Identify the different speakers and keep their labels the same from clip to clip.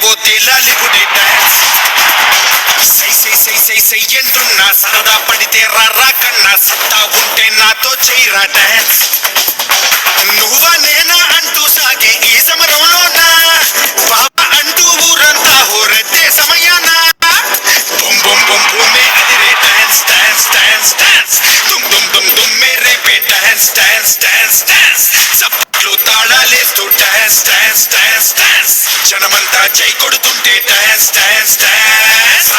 Speaker 1: పోతే లాలిపుడే డాన్స్ సై సై సై సై సై ఎంటున్నా సరదా పడితే రారా కన్నా సత్తా ఉంటే నాతో చెయ్యరా డాన్స్ నువ్వా నేనా అంటూ సాగే ఈ సమరంలోనా బాబా అంటూ ఊరంతా హోరెత్తే సమయాన బొమ్ బొమ్ బొమ్ భూమే అదిరే డాన్స్ డాన్స్ డాన్స్ డాన్స్ దుమ్ దుమ్ దుమ్ దుమ్ మేరే పే డాన్స్ డాన్స్ డాన్స్ డాన్స్ చప్పట్లు తాళాలేస్తూ డాన్స్ డాన్స్ డాన్స్ డాన్స్ జనమంతా జై కొడుతుంటే డాన్స్ డాన్స్ డాన్స్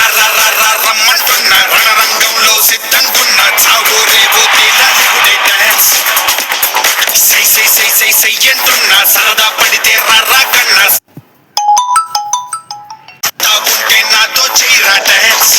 Speaker 1: రమ్మంటున్నా రణరంగంలో సిద్ధంగున్నా చావు రేపు లాలిపుడే డాన్స్ సై సై సై సై సై ఎంటున్నా సరదా పడితే రారా కన్నా ఉంటే నాతో చెయ్యరా డాన్స్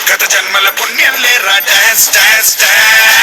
Speaker 1: గత జన్మల పుణ్యం లేరా డాన్స్ డాన్స్ డాన్స్